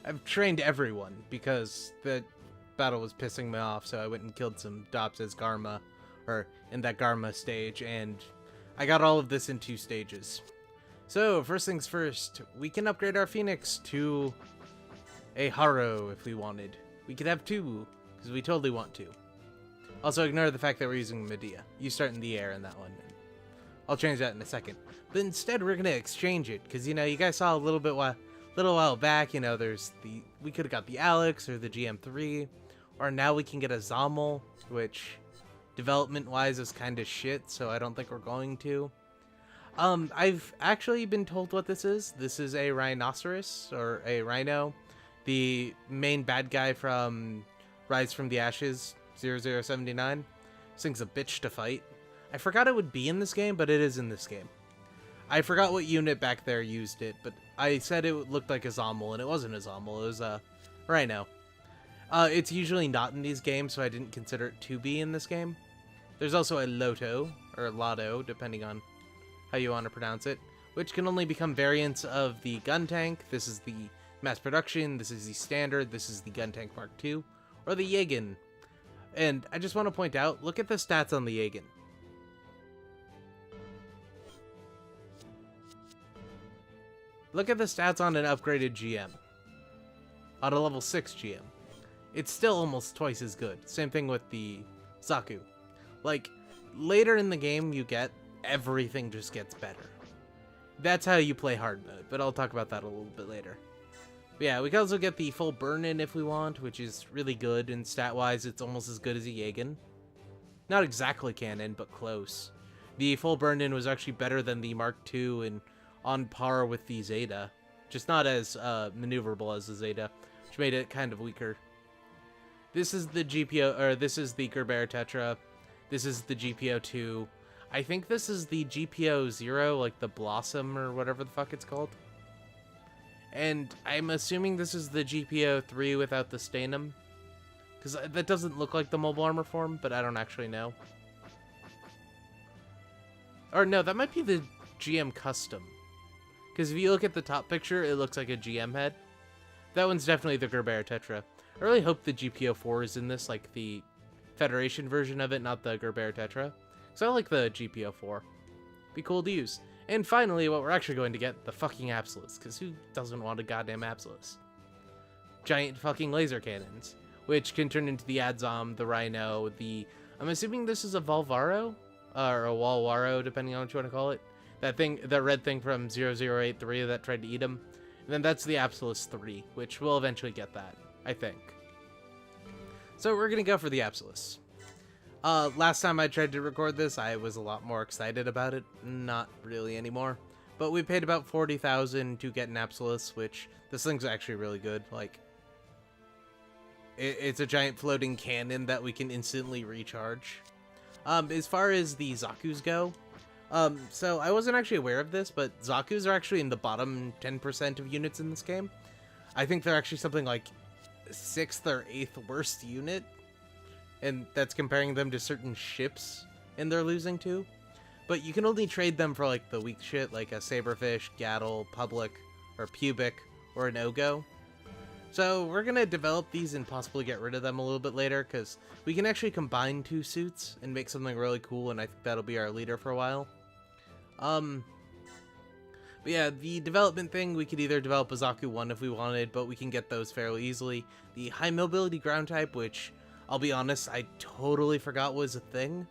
I've trained everyone because the battle was pissing me off, so I went and killed some Dops as Garma, or in that Garma stage, and I got all of this in 2 stages. So, first things first, we can upgrade our Phoenix to a Haro if we wanted. We could have 2, because we totally want to. Also, ignore the fact that we're using Medea. You start in the air in that one. I'll change that in a second. But instead, we're going to exchange it, because, you know, you guys saw a little while back, you know, we could have got the Alex or the GM3, or now we can get a Zommel, which development-wise is kind of shit, so I don't think we're going to. I've actually been told what this is. This is a rhinoceros, or a rhino, the main bad guy from Rise from the Ashes 0079. This thing's a bitch to fight. I forgot it would be in this game, but it is in this game. I forgot what unit back there used it, but I said it looked like a Zommel, and it wasn't a Zommel, it was a rhino. It's usually not in these games, so I didn't consider it to be in this game. There's also a Loto, or Lotto, depending on how you want to pronounce it, which can only become variants of the gun tank. This is the mass production, this is the standard, this is the gun tank Mark II, or the Jagen. And I just want to point out, look at the stats on the Jagen. Look at the stats on an upgraded GM. On a level 6 GM. It's still almost twice as good. Same thing with the Zaku. Like, later in the game you get, everything just gets better. That's how you play hard mode, but I'll talk about that a little bit later. But yeah, we can also get the full burn-in if we want, which is really good, and stat-wise it's almost as good as a Jagen. Not exactly canon, but close. The full burn-in was actually better than the Mark II and on par with the Zeta. Just not as maneuverable as the Zeta, which made it kind of weaker. This is the GPO, or this is the Gerber Tetra. This is the GPO2. I think this is the GPO0, like the Blossom or whatever the fuck it's called. And I'm assuming this is the GPO3 without the Stanum. Because that doesn't look like the mobile armor form, but I don't actually know. Or no, that might be the GM Custom. Because if you look at the top picture, it looks like a GM head. That one's definitely the Gerber Tetra. I really hope the GPO4 is in this, like the Federation version of it, not the Gerber Tetra. Because I like the GPO4. Be cool to use. And finally, what we're actually going to get, the fucking Absolus. Because who doesn't want a goddamn Absolus? Giant fucking laser cannons. Which can turn into the Adzom, the Rhino, I'm assuming this is a Volvaro? Or a Walwaro, depending on what you want to call it. That red thing from 0083 that tried to eat him. And then that's the Absolus 3, which we'll eventually get that, I think. So we're going to go for the Absolus. Last time I tried to record this, I was a lot more excited about it. Not really anymore. But we paid about 40,000 to get an Absolus, which this thing's actually really good. Like, it's a giant floating cannon that we can instantly recharge. As far as the Zakus go, so I wasn't actually aware of this, but Zakus are actually in the bottom 10% of units in this game. I think they're actually something like 6th or 8th worst unit, and that's comparing them to certain ships and they're losing to. But you can only trade them for like the weak shit, like a Saberfish, Gattle, Public, or Pubic, or an Ogo. So we're gonna develop these and possibly get rid of them a little bit later, because we can actually combine 2 suits and make something really cool, and I think that'll be our leader for a while. But yeah, the development thing, we could either develop a Zaku 1 if we wanted, but we can get those fairly easily. The high mobility ground type, which, I'll be honest, I totally forgot was a thing.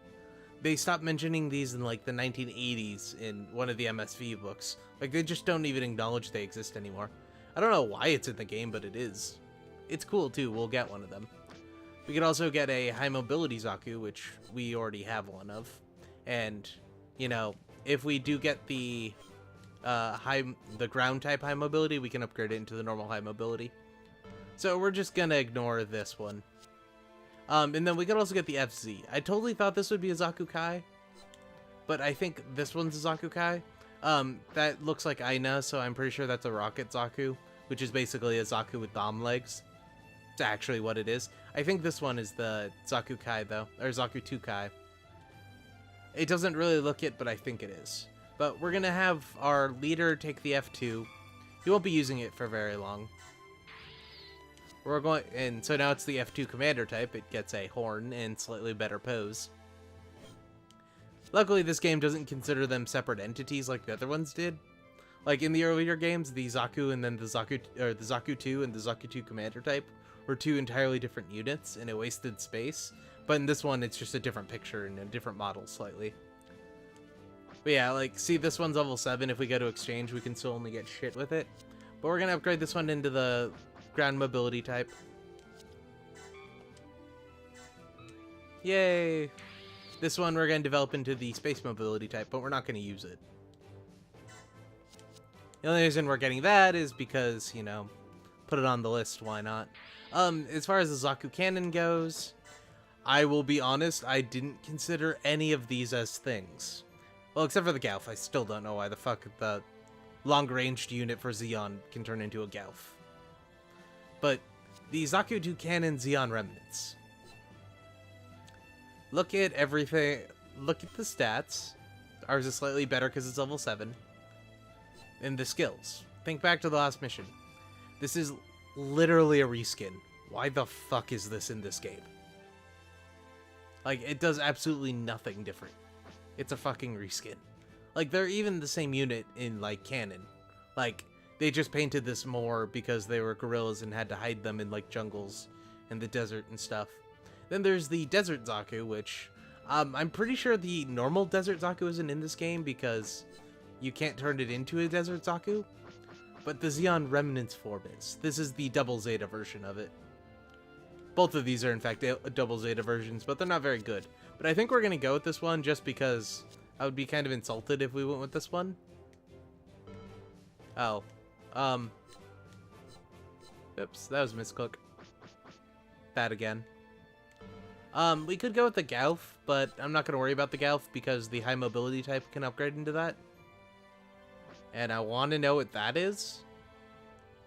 They stopped mentioning these in like the 1980s in one of the MSV books. Like, they just don't even acknowledge they exist anymore. I don't know why it's in the game, but it is. It's cool too, we'll get one of them. We could also get a high mobility Zaku, which we already have one of. And, you know, if we do get the ground type high mobility, we can upgrade it into the normal high mobility. So we're just gonna ignore this one. And then we could also get the FZ. I totally thought this would be a Zaku Kai, but I think this one's a Zaku Kai. That looks like Aina, so I'm pretty sure that's a Rocket Zaku, which is basically a Zaku with Dom legs. It's actually what it is. I think this one is the Zaku Kai, though, or Zaku 2 Kai. It doesn't really look it, but I think it is. But we're gonna have our leader take the F2. He won't be using it for very long. We're going, and so now it's the F2 commander type. It gets a horn and slightly better pose. Luckily, this game doesn't consider them separate entities like the other ones did. Like in the earlier games, the Zaku and then the Zaku 2 and the Zaku 2 commander type were two entirely different units, and it wasted space. But in this one, it's just a different picture and a different model slightly. But yeah, like, see, this one's level 7. If we go to exchange, we can still only get shit with it. But we're gonna upgrade this one into the ground mobility type. Yay! This one we're gonna develop into the space mobility type, but we're not gonna use it. The only reason we're getting that is because, you know, put it on the list, why not? As far as the Zaku cannon goes, I will be honest, I didn't consider any of these as things. Well, except for the Gauf. I still don't know why the fuck the long-ranged unit for Zeon can turn into a Gauf. But the Zaku 2 cannon Zeon remnants. Look at everything. Look at the stats. Ours is slightly better because it's level 7. And the skills. Think back to the last mission. This is literally a reskin. Why the fuck is this in this game? Like, it does absolutely nothing different. It's a fucking reskin. Like, they're even the same unit in, like, canon. Like, they just painted this more because they were gorillas and had to hide them in, like, jungles and the desert and stuff. Then there's the Desert Zaku, which I'm pretty sure the normal Desert Zaku isn't in this game because you can't turn it into a Desert Zaku. But the Zeon Remnants form is. This is the double Zeta version of it. Both of these are, in fact, double Zeta versions, but they're not very good. But I think we're going to go with this one just because I would be kind of insulted if we went with this one. Oh. Oops, that was a misclick. Bad again. We could go with the Gauf, but I'm not going to worry about the Gauf because the high mobility type can upgrade into that. And I want to know what that is.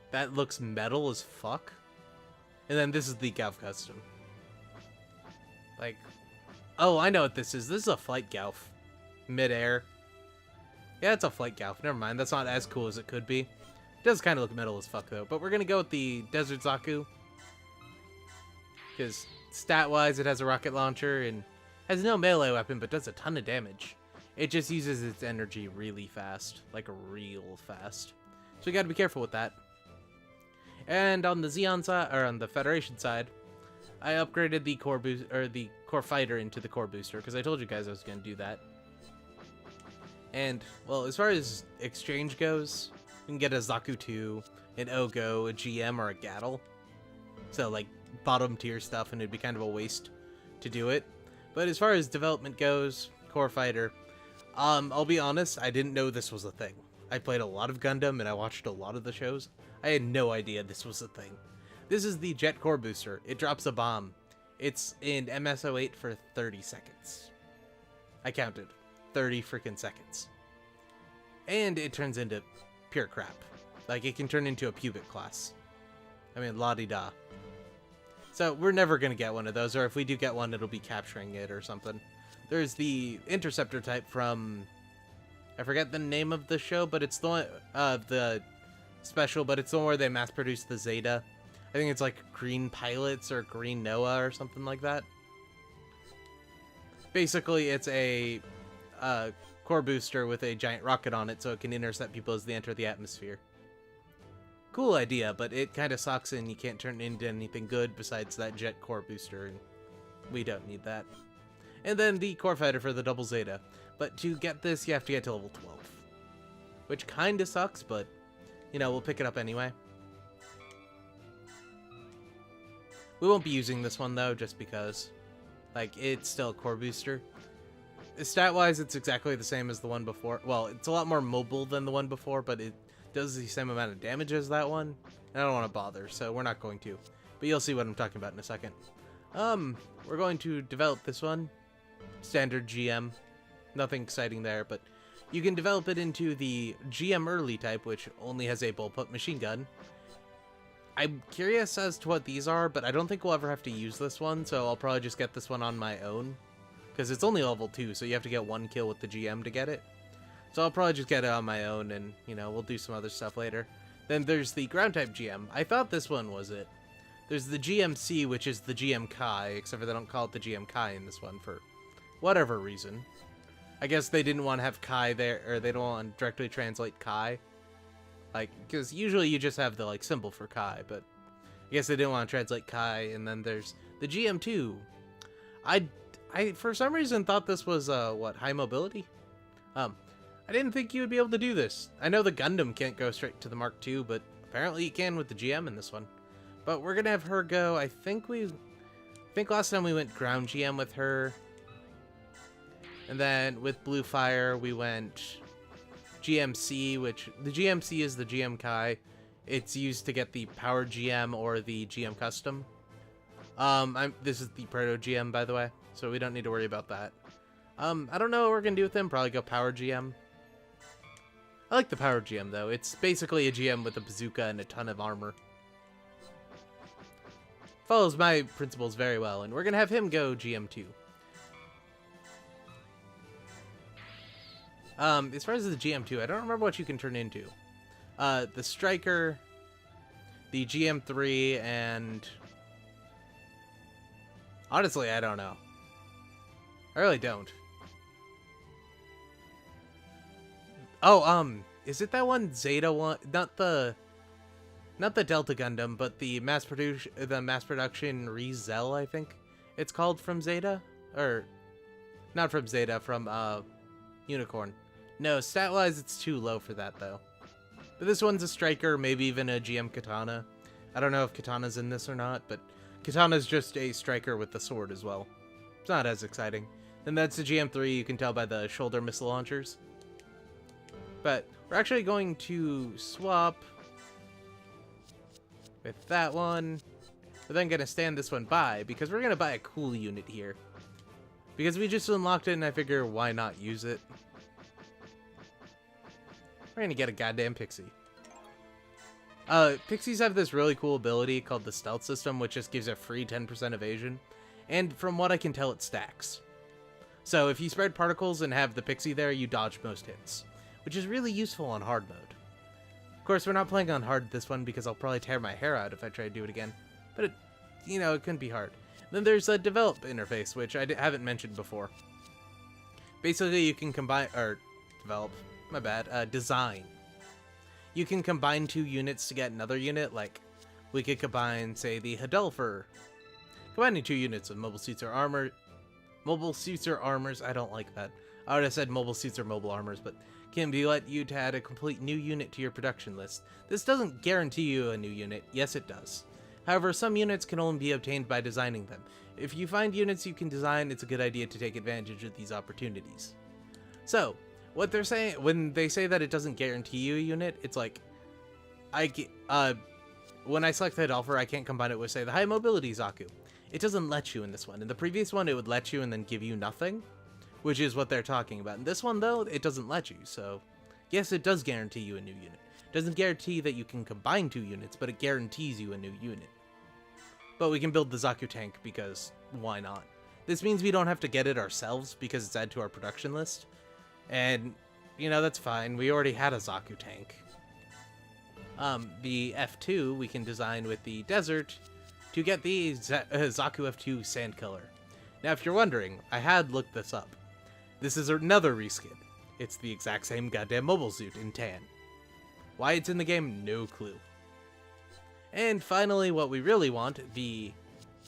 That looks metal as fuck. And then this is the Gauf custom. Like, oh, I know what this is. This is a flight Gauf. Mid-air. Yeah, it's a flight Gauf. Never mind. That's not as cool as it could be. It does kind of look metal as fuck, though. But we're going to go with the Desert Zaku. Because stat-wise, it has a rocket launcher and has no melee weapon, but does a ton of damage. It just uses its energy really fast. Like, real fast. So we got to be careful with that. And on the Zeon side, or on the Federation side, I upgraded the core boost or the core fighter into the core booster because I told you guys I was going to do that. And well, as far as exchange goes, you can get a Zaku 2, an Ogo, a GM, or a Gattle. So like bottom tier stuff, and it'd be kind of a waste to do it. But as far as development goes, core fighter, I'll be honest, I didn't know this was a thing. I played a lot of Gundam and I watched a lot of the shows. I had no idea this was a thing. This is the Jet Core Booster. It drops a bomb. It's in MSO8 for 30 seconds. I counted. 30 freaking seconds. And it turns into pure crap. Like, it can turn into a pubic class. I mean, la-di-da. So, we're never going to get one of those, or if we do get one, it'll be capturing it or something. There's the Interceptor type from... I forget the name of the show, but it's the one... the special, but it's the one where they mass-produced the Zeta. I think it's like Green Pilots or Green Noah or something like that. Basically, it's a core booster with a giant rocket on it so it can intercept people as they enter the atmosphere. Cool idea, but it kind of sucks and you can't turn it into anything good besides that jet core booster, and we don't need that. And then the core fighter for the double Zeta. But to get this, you have to get to level 12. Which kind of sucks, but, you know, we'll pick it up anyway. We won't be using this one, though, just because, like, it's still a core booster. Stat-wise, it's exactly the same as the one before. Well, it's a lot more mobile than the one before, but it does the same amount of damage as that one. And I don't want to bother, so we're not going to. But you'll see what I'm talking about in a second. We're going to develop this one. Standard GM. Nothing exciting there, but you can develop it into the GM early type, which only has a bullpup machine gun. I'm curious as to what these are, but I don't think we'll ever have to use this one, so I'll probably just get this one on my own. Because it's only level 2, so you have to get 1 kill with the GM to get it. So I'll probably just get it on my own, and, you know, we'll do some other stuff later. Then there's the ground type GM. I thought this one was it. There's the GMC, which is the GM Kai, except for they don't call it the GM Kai in this one for whatever reason. I guess they didn't want to have Kai there, or they don't want to directly translate Kai. Like, because usually you just have the, like, symbol for Kai, but I guess they didn't want to translate Kai. And then there's the GM2. I for some reason thought this was, what, high mobility? I didn't think you would be able to do this. I know the Gundam can't go straight to the Mark II, but apparently you can with the GM in this one. But we're gonna have her go, I think last time we went ground GM with her. And then with Blue Fire, we went GMC, which the GMC is the GM Kai. It's used to get the Power GM or the GM Custom. This is the Proto GM, by the way, so we don't need to worry about that. I don't know what we're gonna do with them. Probably go Power GM. I like the Power GM, though. It's basically a GM with a bazooka and a ton of armor. Follows my principles very well, and we're gonna have him go GM2. As far as the GM2, I don't remember what you can turn into. The Striker, the GM3, and honestly, I don't know. I really don't. Oh, is it that one Zeta one? Not the Delta Gundam, but the mass production Rizel, I think it's called, from Zeta, or not from Zeta, from Unicorn. No, stat-wise, it's too low for that, though. But this one's a Striker, maybe even a GM Katana. I don't know if Katana's in this or not, but Katana's just a Striker with the sword as well. It's not as exciting. And that's the GM3, you can tell by the shoulder missile launchers. But we're actually going to swap with that one. We're then going to stand this one by, because we're going to buy a cool unit here. Because we just unlocked it, and I figure, why not use it? We're going to get a goddamn Pixie. Pixies have this really cool ability called the Stealth System, which just gives a free 10% evasion. And from what I can tell, it stacks. So if you spread particles and have the Pixie there, you dodge most hits, which is really useful on hard mode. Of course, we're not playing on hard this one because I'll probably tear my hair out if I try to do it again. But, it couldn't be hard. Then there's a develop interface, which I haven't mentioned before. Basically, you can combine, or develop, my bad, design. You can combine two units to get another unit, like we could combine, say, the Hidalfer. Combining two units of mobile suits or armor. Mobile suits or armors, I don't like that. I would have said mobile suits or mobile armors, but can be let you to add a complete new unit to your production list. This doesn't guarantee you a new unit. Yes, it does. However, some units can only be obtained by designing them. If you find units you can design, it's a good idea to take advantage of these opportunities. So, what they're saying, when they say that it doesn't guarantee you a unit, it's like, when I select the Hidalfer, I can't combine it with, say, the high mobility Zaku. It doesn't let you in this one. In the previous one, it would let you and then give you nothing, which is what they're talking about. In this one, though, it doesn't let you, so yes, it does guarantee you a new unit. It doesn't guarantee that you can combine two units, but it guarantees you a new unit. But we can build the Zaku tank, because why not? This means we don't have to get it ourselves, because it's added to our production list. And, that's fine. We already had a Zaku tank. The F2 we can design with the Desert to get the Zaku F2 sand color. Now, if you're wondering, I had looked this up. This is another reskin. It's the exact same goddamn mobile suit in tan. Why it's in the game, no clue. And finally, what we really want, the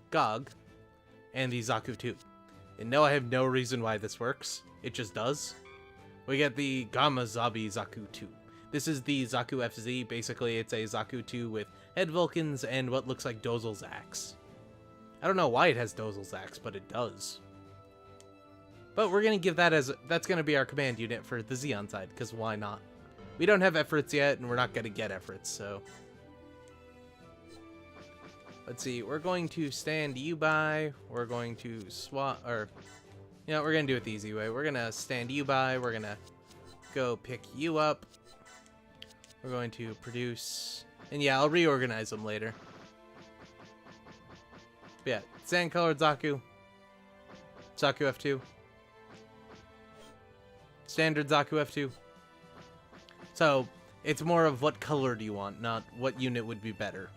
Gog and the Zaku 2. And no, I have no reason why this works. It just does. We get the Gamma Zabi Zaku 2. This is the Zaku FZ. Basically, it's a Zaku 2 with head Vulcans and what looks like Dozel's axe. I don't know why it has Dozel's axe, but it does. But we're going to give that as, that's going to be our command unit for the Zeon side, because why not? We don't have efforts yet, and we're not going to get efforts, so. Let's see, we're going to stand you by, we're going to swap, or, we're going to do it the easy way. We're going to stand you by, we're going to go pick you up. We're going to produce, and yeah, I'll reorganize them later. But yeah, sand-colored Zaku. Zaku F2. Standard Zaku F2. So, it's more of what color do you want, not what unit would be better.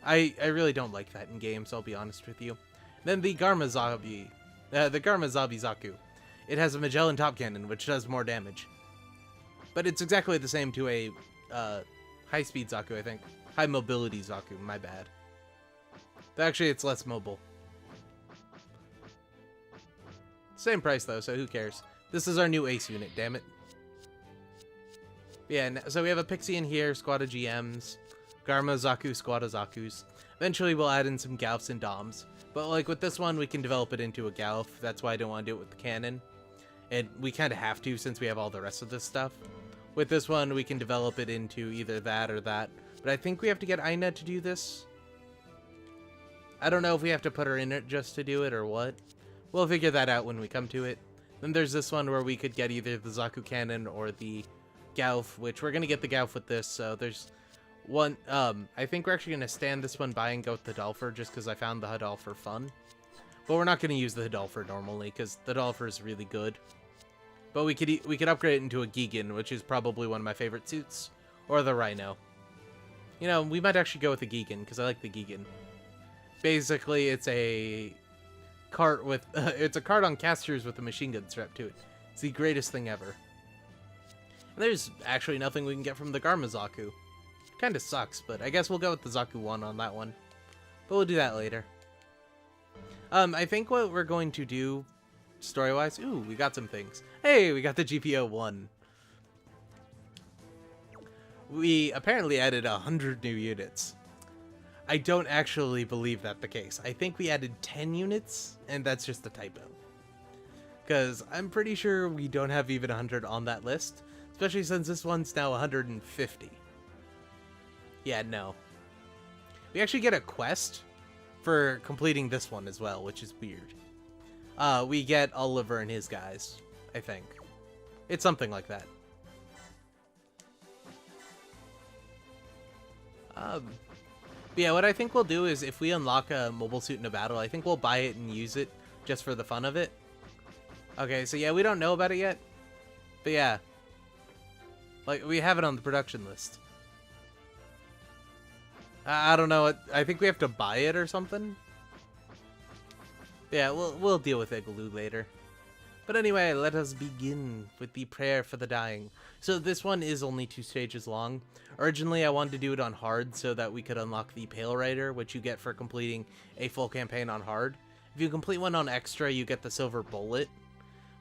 I really don't like that in games, I'll be honest with you. Then the Garma Zabi, Zaku. It has a Magellan top cannon, which does more damage. But it's exactly the same to a high-speed Zaku, I think. High-mobility Zaku, my bad. Actually, it's less mobile. Same price, though, so who cares? This is our new ace unit, damn it. Yeah, so we have a Pixie in here, squad of GMs, Garma Zaku, squad of Zakus. Eventually, we'll add in some Galfs and Doms. But, like, with this one, we can develop it into a Galf. That's why I don't want to do it with the cannon. And we kind of have to, since we have all the rest of this stuff. With this one, we can develop it into either that or that. But I think we have to get Aina to do this. I don't know if we have to put her in it just to do it or what. We'll figure that out when we come to it. Then there's this one where we could get either the Zaku cannon or the Galf, which we're going to get the Galf with this. So there's one. I think we're actually going to stand this one by and go with the Hidalfer just because I found the Hidalfer fun. But we're not going to use the Hidalfer normally because the Hidalfer is really good. But we could upgrade it into a Gigan, which is probably one of my favorite suits. Or the Rhino. You know, we might actually go with the Gigan, because I like the Gigan. Basically, it's a cart with... it's a cart on casters with a machine gun strapped to it. It's the greatest thing ever. And there's actually nothing we can get from the Garma Zaku. Kinda sucks, but I guess we'll go with the Zaku 1 on that one. But we'll do that later. I think what we're going to do... story-wise, ooh, we got some things. Hey, we got the GPO 1. We apparently added 100 new units. I don't actually believe that's the case. I think we added 10 units, and that's just a typo. Because I'm pretty sure we don't have even 100 on that list, especially since this one's now 150. Yeah, no. We actually get a quest for completing this one as well, which is weird. We get Oliver and his guys, I think. It's something like that. Yeah, what I think we'll do is if we unlock a mobile suit in a battle, I think we'll buy it and use it just for the fun of it. Okay, so yeah, we don't know about it yet. But yeah. Like, we have it on the production list. I don't know. I think we have to buy it or something. Yeah, we'll deal with Igloo later. But anyway, let us begin with the prayer for the dying. So this one is only 2 stages long. Originally, I wanted to do it on hard so that we could unlock the Pale Rider, which you get for completing a full campaign on hard. If you complete one on extra, you get the Silver Bullet.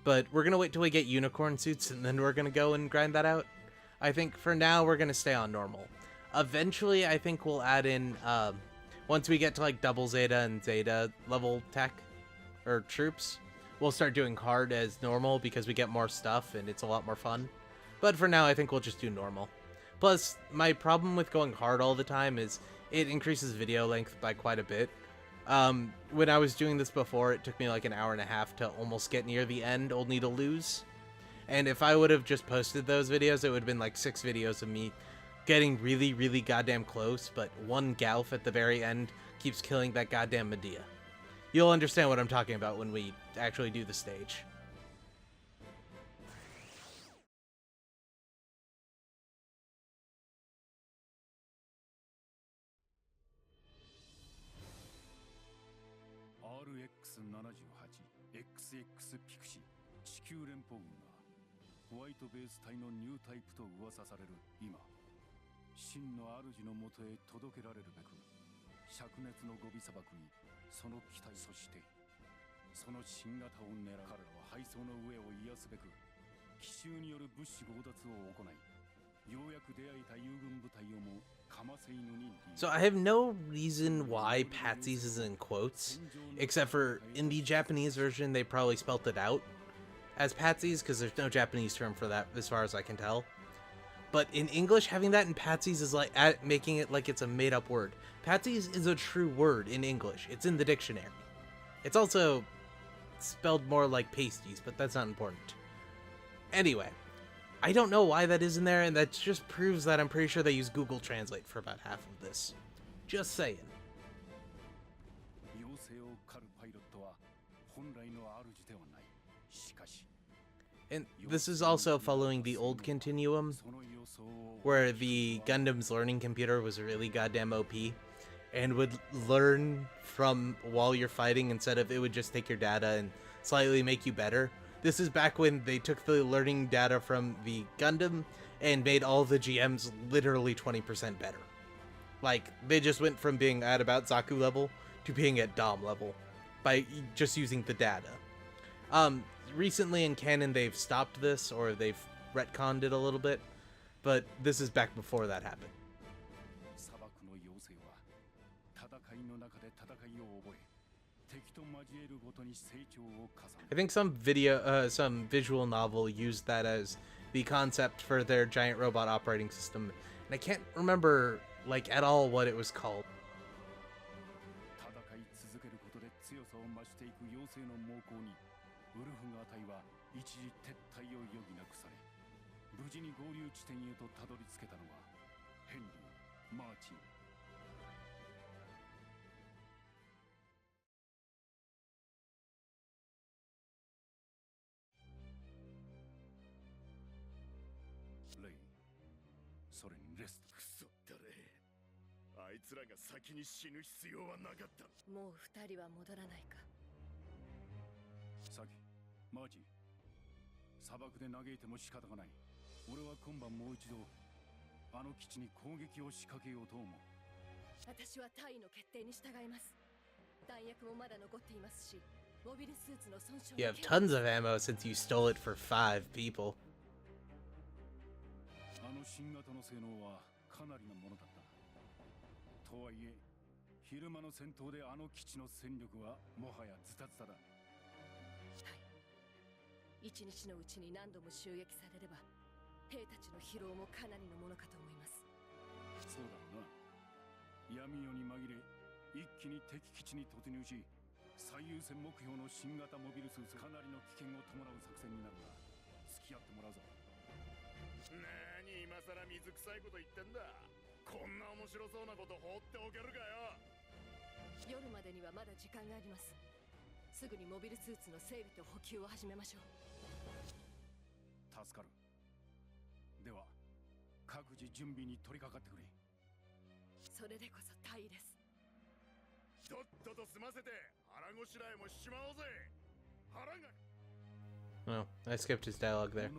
But we're going to wait till we get unicorn suits and then we're going to go and grind that out. I think for now, we're going to stay on normal. Eventually, I think we'll add in, once we get to like double Zeta and Zeta level tech, or troops, we'll start doing hard as normal because we get more stuff and it's a lot more fun. But for now, I think we'll just do normal. Plus, my problem with going hard all the time is it increases video length by quite a bit. When I was doing this before, it took me like an hour and a half to almost get near the end, only to lose. And if I would have just posted those videos, it would have been like 6 videos of me getting really, really goddamn close, but one Galf at the very end keeps killing that goddamn Medea. You'll understand what I'm talking about when we actually do the stage. XX ピクシ地球連邦軍がホワイトベース隊のニュータイプと噂される今、真の主のもとへ届けられるべく灼熱のゴビ砂漠にその機体、そしてその新型を狙う。彼らは配送の上を癒すべく奇襲による物資強奪を行い、ようやく出会えた友軍部隊をもかませ犬に。 So I have no reason why Patsy's is in quotes, except for in the Japanese version they probably spelt it out as Patsy's because there's no Japanese term for that as far as I can tell. But in English, having that in Patsy's is like making it like it's a made-up word. Patsy's is a true word in English. It's in the dictionary. It's also spelled more like pasties, but that's not important. Anyway, I don't know why that is in there, and that just proves that I'm pretty sure they use Google Translate for about half of this. Just saying. And this is also following the old continuum, where the Gundam's learning computer was really goddamn OP. and would learn from while you're fighting instead of it would just take your data and slightly make you better. This is back when they took the learning data from the Gundam and made all the GMs literally 20% better. Like, they just went from being at about Zaku level to being at Dom level by just using the data. Recently in canon, they've stopped this, or they've retconned it a little bit, but this is back before that happened. I think some visual novel used that as the concept for their giant robot operating system, and I can't remember, like, at all what it was called. You have tons of ammo since you stole it for 5 people. Oh, I skipped his dialogue there.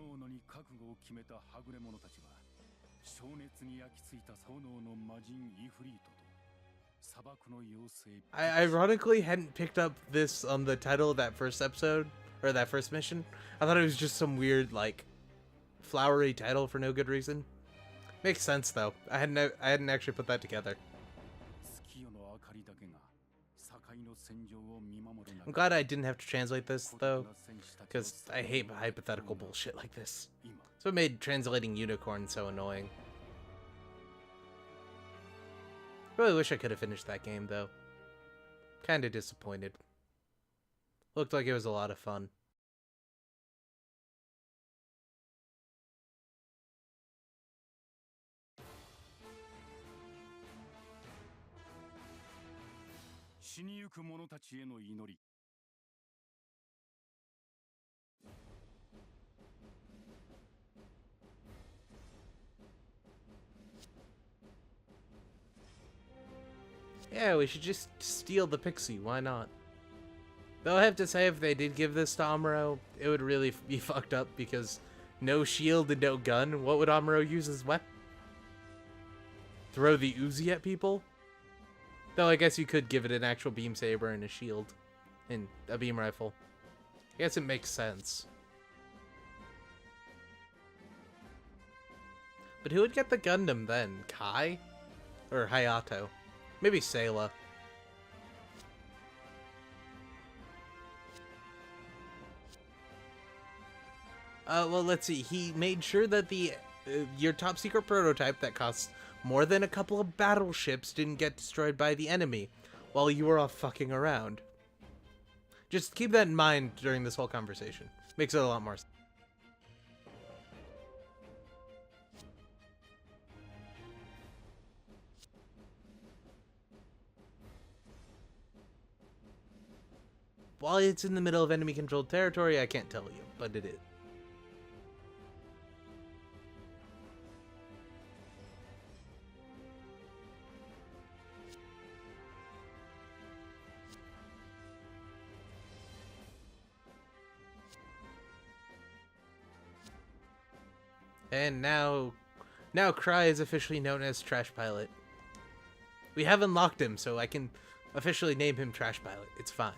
I ironically hadn't picked up this on the title of that first episode, or that first mission. I thought it was just some weird, like, flowery title for no good reason. Makes sense though. I hadn't actually put that together. I'm glad I didn't have to translate this though, because I hate hypothetical bullshit like this. So it made translating unicorn so annoying. Really wish I could have finished that game though. Kinda disappointed. Looked like it was a lot of fun. Yeah, we should just steal the pixie, why not? Though I have to say, if they did give this to Amuro, it would really be fucked up because no shield and no gun. What would Amuro use as weapon? Throw the Uzi at people? Though I guess you could give it an actual beam saber and a shield. And a beam rifle. I guess it makes sense. But who would get the Gundam then? Kai? Or Hayato? Maybe Sayla. Well, let's see. He made sure that the your top secret prototype that costs more than a couple of battleships didn't get destroyed by the enemy while you were off fucking around. Just keep that in mind during this whole conversation. Makes it a lot more sense. While it's in the middle of enemy-controlled territory, I can't tell you, but it is. And now Cry is officially known as Trash Pilot. We have unlocked him, so I can officially name him Trash Pilot. It's fine.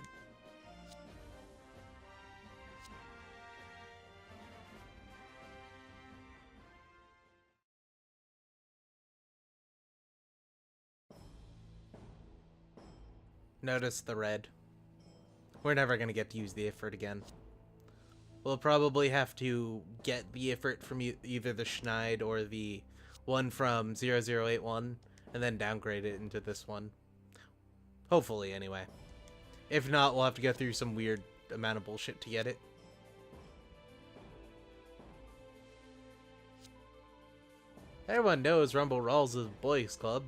Notice the red. We're never going to get to use the Ifrit again. We'll probably have to get the Ifrit from either the Schneid or the one from 0081 and then downgrade it into this one. Hopefully, anyway. If not, we'll have to go through some weird amount of bullshit to get it. Everyone knows Rumble Rawls is a boys' club.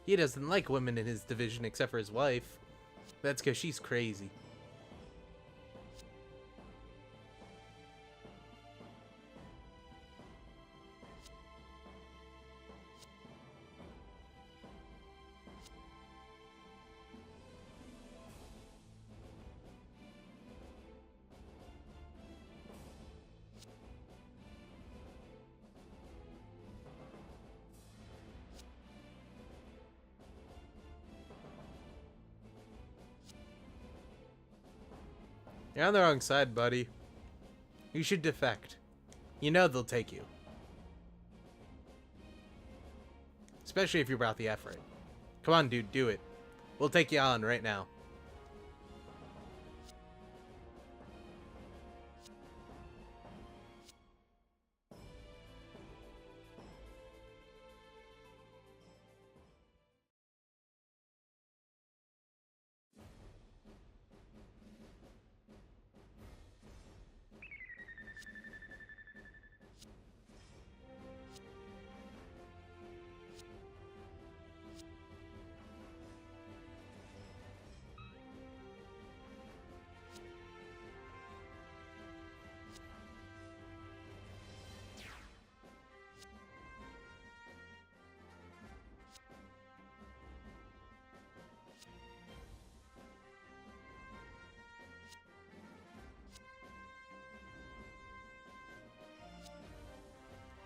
He doesn't like women in his division except for his wife. That's because she's crazy. You're on the wrong side, buddy. You should defect. You know they'll take you. Especially if you brought the effort. Come on, dude, do it. We'll take you on right now.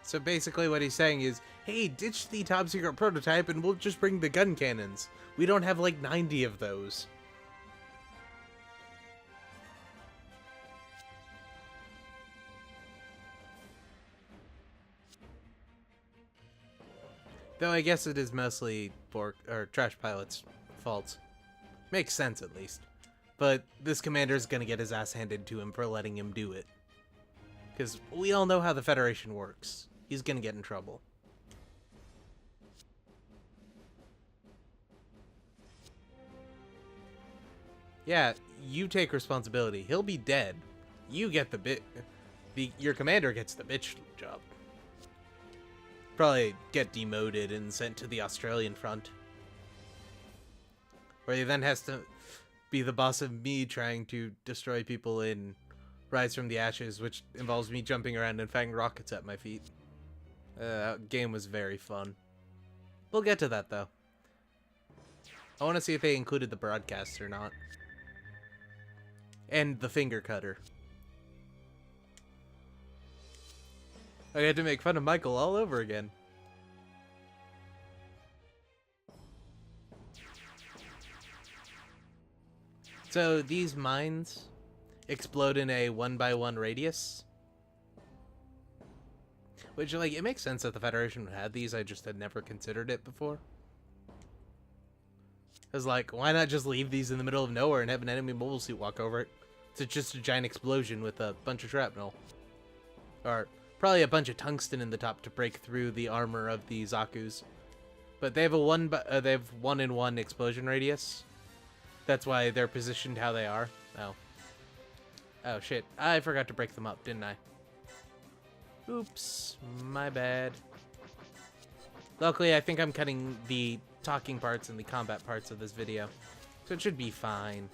So basically what he's saying is, hey, ditch the top secret prototype and we'll just bring the gun cannons. We don't have like 90 of those. Though I guess it is mostly Trash Pilot's fault. Makes sense at least. But this commander is gonna get his ass handed to him for letting him do it. Because we all know how the Federation works. He's gonna get in trouble. Yeah, you take responsibility. He'll be dead. You get your commander gets the bitch job. Probably get demoted and sent to the Australian front. Where he then has to be the boss of me trying to destroy people in Rise from the Ashes, which involves me jumping around and firing rockets at my feet. That game was very fun. We'll get to that, though. I want to see if they included the broadcasts or not. And the finger cutter. I had to make fun of Michael all over again. So these mines explode in a 1x1 radius. Which, like, it makes sense that the Federation had these, I just had never considered it before. Because, like, why not just leave these in the middle of nowhere and have an enemy mobile suit walk over it? It's just a giant explosion with a bunch of shrapnel. Or probably a bunch of tungsten in the top to break through the armor of the Zaku's. But they have a 1-in-1 explosion radius. That's why they're positioned how they are. Oh. Oh, shit. I forgot to break them up, didn't I? Oops, my bad. Luckily, I think I'm cutting the talking parts and the combat parts of this video, so it should be fine.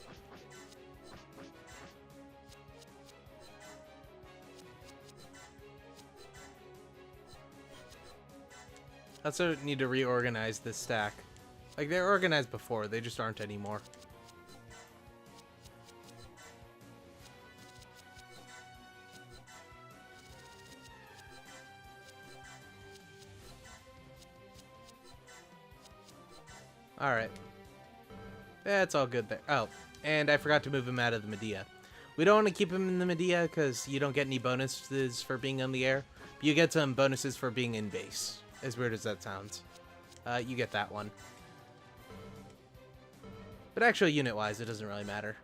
I also need to reorganize this stack. Like, they're organized before, they just aren't anymore. Alright. That's all good there. Oh, and I forgot to move him out of the Medea. We don't want to keep him in the Medea because you don't get any bonuses for being on the air. But you get some bonuses for being in base. As weird as that sounds. You get that one. But actually, unit-wise, it doesn't really matter.